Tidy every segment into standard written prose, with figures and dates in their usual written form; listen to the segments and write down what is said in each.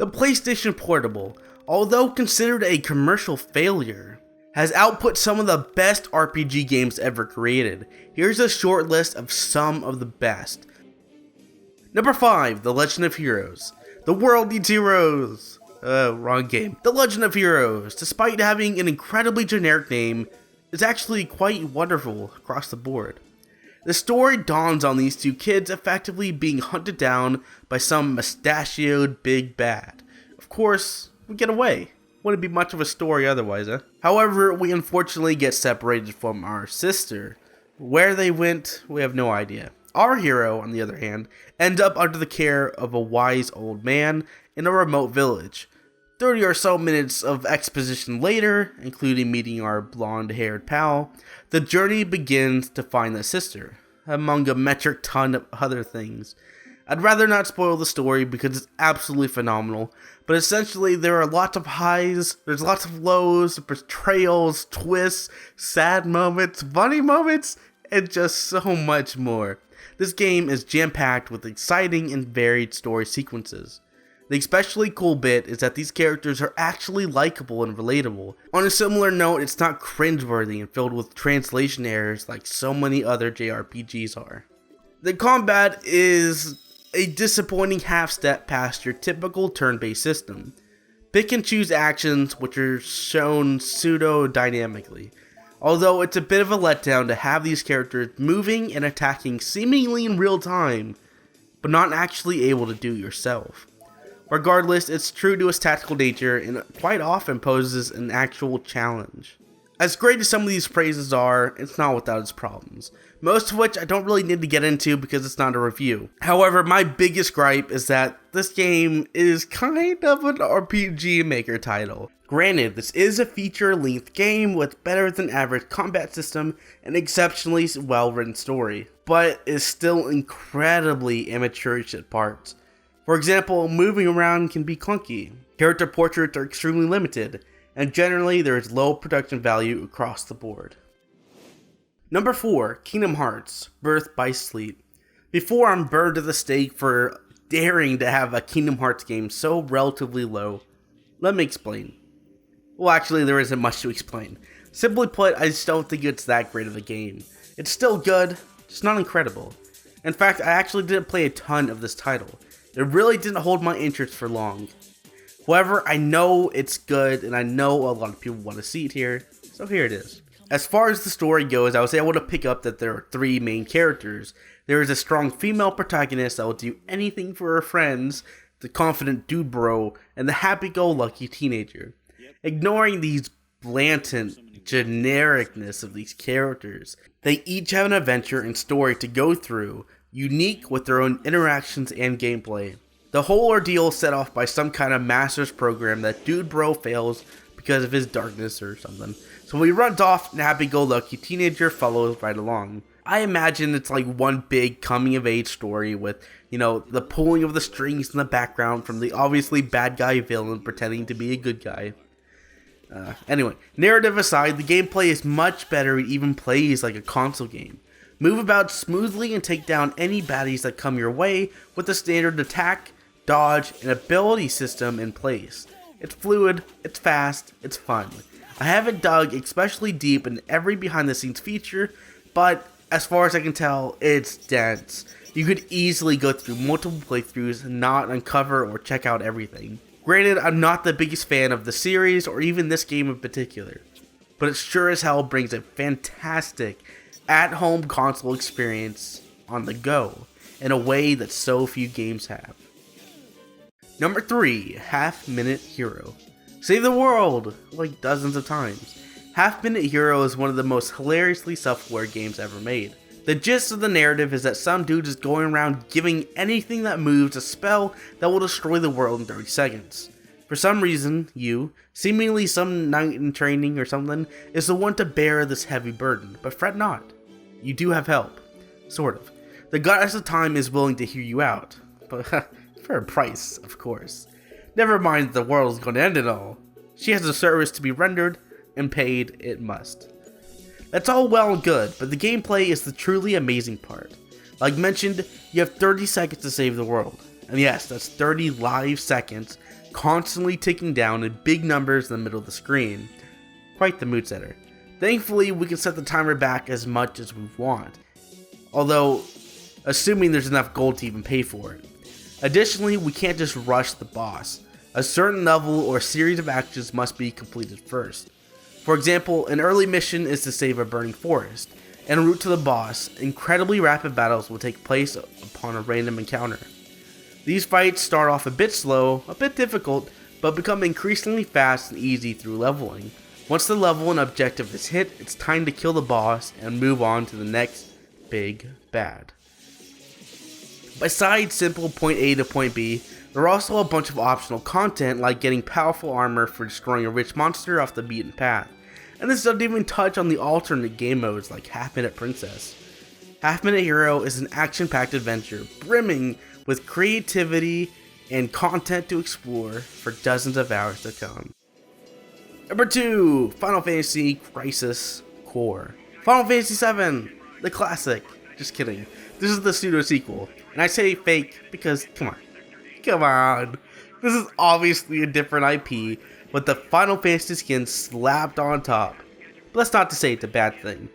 The PlayStation Portable, although considered a commercial failure, has output some of the best RPG games ever created. Here's a short list of some of the best. Number 5, The Legend of Heroes. The world needs heroes! Wrong game. The Legend of Heroes, despite having an incredibly generic name, is actually quite wonderful across the board. The story dawns on these two kids effectively being hunted down by some mustachioed big bad. Of course, we get away. Wouldn't be much of a story otherwise, huh? However, we unfortunately get separated from our sister. Where they went, we have no idea. Our hero, on the other hand, ends up under the care of a wise old man in a remote village. 30 or so minutes of exposition later, including meeting our blonde-haired pal, the journey begins to find the sister, among a metric ton of other things. I'd rather not spoil the story because it's absolutely phenomenal, but essentially there are lots of highs, there's lots of lows, betrayals, twists, sad moments, funny moments, and just so much more. This game is jam-packed with exciting and varied story sequences. The especially cool bit is that these characters are actually likable and relatable. On a similar note, it's not cringeworthy and filled with translation errors like so many other JRPGs are. The combat is a disappointing half-step past your typical turn-based system. Pick and choose actions which are shown pseudo-dynamically. Although it's a bit of a letdown to have these characters moving and attacking seemingly in real time, but not actually able to do yourself. Regardless, it's true to its tactical nature and quite often poses an actual challenge. As great as some of these praises are, it's not without its problems, most of which I don't really need to get into because it's not a review. However, my biggest gripe is that this game is kind of an RPG Maker title. Granted, this is a feature-length game with better than average combat system and exceptionally well-written story, but is still incredibly amateurish at parts. For example, moving around can be clunky, character portraits are extremely limited, and generally there is low production value across the board. Number 4, Kingdom Hearts, Birth by Sleep. Before I'm burned to the stake for daring to have a Kingdom Hearts game so relatively low, let me explain. Well, actually, there isn't much to explain. Simply put, I just don't think it's that great of a game. It's still good, just not incredible. In fact, I actually didn't play a ton of this title. It really didn't hold my interest for long. However, I know it's good, and I know a lot of people want to see it here, so here it is. As far as the story goes, I was able to pick up that there are 3 main characters. There is a strong female protagonist that will do anything for her friends, the confident dude bro, and the happy-go-lucky teenager. Ignoring these blatant genericness of these characters, they each have an adventure and story to go through, unique with their own interactions and gameplay. The whole ordeal is set off by some kind of master's program that dude bro fails because of his darkness or something. So when he runs off, and happy-go-lucky teenager follows right along. I imagine it's like one big coming-of-age story with, the pulling of the strings in the background from the obviously bad guy villain pretending to be a good guy. Anyway, narrative aside, the gameplay is much better. It even plays like a console game. Move about smoothly and take down any baddies that come your way with the standard attack, dodge, and ability system in place. It's fluid, it's fast, it's fun. I haven't dug especially deep in every behind the scenes feature, but as far as I can tell, it's dense. You could easily go through multiple playthroughs and not uncover or check out everything. Granted, I'm not the biggest fan of the series or even this game in particular, but it sure as hell brings a fantastic at-home console experience on the go in a way that so few games have. Number 3, HalfMinute Hero. Save the world! Like dozens of times. HalfMinute Hero is one of the most hilariously self-aware games ever made. The gist of the narrative is that some dude is going around giving anything that moves a spell that will destroy the world in 30 seconds. For some reason, you, seemingly some knight in training or something, is the one to bear this heavy burden, but fret not. You do have help. Sort of. The goddess of time is willing to hear you out, but for a price, of course. Never mind that the world is going to end it all. She has a service to be rendered, and paid it must. That's all well and good, but the gameplay is the truly amazing part. Like mentioned, you have 30 seconds to save the world. And yes, that's 30 live seconds constantly ticking down in big numbers in the middle of the screen. Quite the mood setter. Thankfully, we can set the timer back as much as we want, although assuming there's enough gold to even pay for it. Additionally, we can't just rush the boss. A certain level or series of actions must be completed first. For example, an early mission is to save a burning forest. En route to the boss, incredibly rapid battles will take place upon a random encounter. These fights start off a bit slow, a bit difficult, but become increasingly fast and easy through leveling. Once the level and objective is hit, it's time to kill the boss and move on to the next big bad. Besides simple point A to point B, there are also a bunch of optional content like getting powerful armor for destroying a rich monster off the beaten path. And this doesn't even touch on the alternate game modes like HalfMinute Princess. HalfMinute Hero is an action-packed adventure brimming with creativity and content to explore for dozens of hours to come. Number 2, Final Fantasy Crisis Core. Final Fantasy VII, the classic. Just kidding. This is the pseudo sequel. And I say fake because, come on. This is obviously a different IP with the Final Fantasy skin slapped on top. But that's not to say it's a bad thing.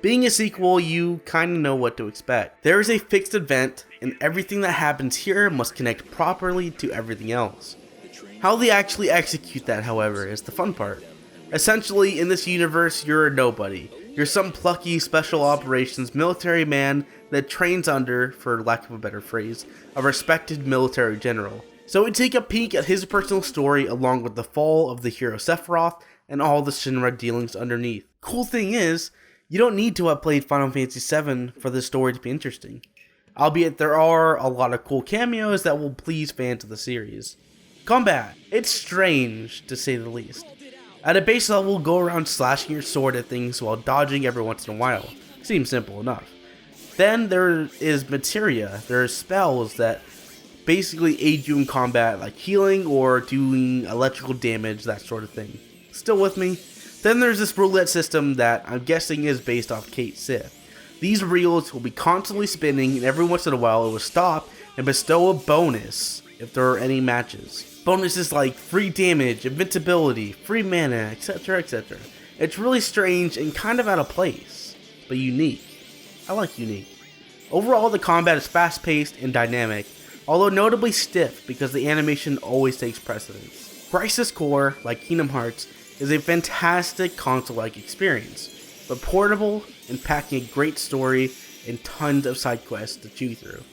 Being a sequel, you kinda know what to expect. There is a fixed event, and everything that happens here must connect properly to everything else. How they actually execute that, however, is the fun part. Essentially, in this universe, you're a nobody. You're some plucky special operations military man that trains under, for lack of a better phrase, a respected military general. So we take a peek at his personal story along with the fall of the hero Sephiroth and all the Shinra dealings underneath. Cool thing is, you don't need to have played Final Fantasy VII for the story to be interesting. Albeit there are a lot of cool cameos that will please fans of the series. Combat. It's strange, to say the least. At a base level, go around slashing your sword at things while dodging every once in a while. Seems simple enough. Then there is materia. There are spells that basically aid you in combat, like healing or doing electrical damage, that sort of thing. Still with me? Then there's this roulette system that I'm guessing is based off Kate Sith. These reels will be constantly spinning, and every once in a while it will stop and bestow a bonus if there are any matches. Bonuses like free damage, invincibility, free mana, etc, etc. It's really strange and kind of out of place, but unique. I like unique. Overall, the combat is fast paced and dynamic, although notably stiff because the animation always takes precedence. Crisis Core, like Kingdom Hearts, is a fantastic console-like experience, but portable and packing a great story and tons of side quests to chew through.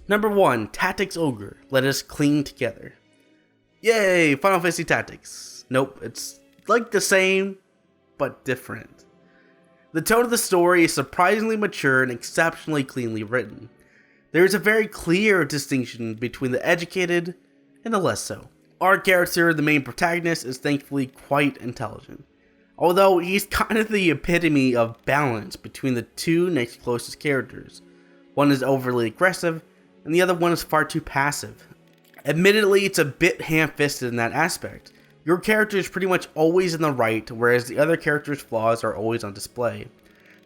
Number 1, Tactics Ogre, Let Us Cling Together. Yay, Final Fantasy Tactics. Nope, it's like the same, but different. The tone of the story is surprisingly mature and exceptionally cleanly written. There is a very clear distinction between the educated and the less so. Our character, the main protagonist, is thankfully quite intelligent. Although he's kind of the epitome of balance between the two next closest characters. One is overly aggressive, and the other one is far too passive. Admittedly, it's a bit ham-fisted in that aspect. Your character is pretty much always in the right, whereas the other character's flaws are always on display.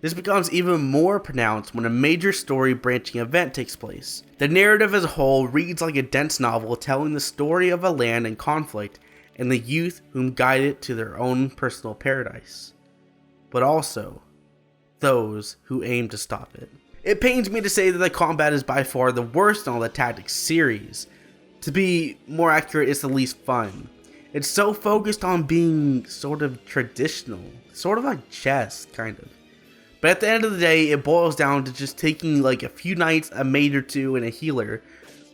This becomes even more pronounced when a major story branching event takes place. The narrative as a whole reads like a dense novel telling the story of a land in conflict and the youth whom guide it to their own personal paradise. But also, those who aim to stop it. It pains me to say that the combat is by far the worst in all the Tactics series. To be more accurate, it's the least fun. It's so focused on being sort of traditional, sort of like chess, kind of. But at the end of the day, it boils down to just taking like a few knights, a mage or two, and a healer.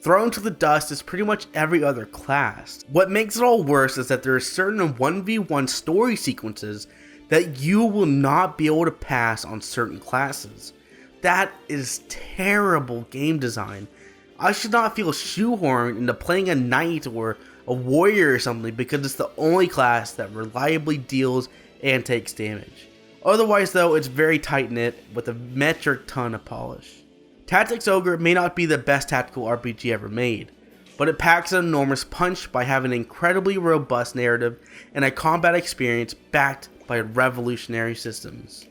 Thrown to the dust is pretty much every other class. What makes it all worse is that there are certain 1v1 story sequences that you will not be able to pass on certain classes. That is terrible game design. I should not feel shoehorned into playing a knight or a warrior or something because it's the only class that reliably deals and takes damage. Otherwise though, it's very tight knit with a metric ton of polish. Tactics Ogre may not be the best tactical RPG ever made, but it packs an enormous punch by having an incredibly robust narrative and a combat experience backed by revolutionary systems.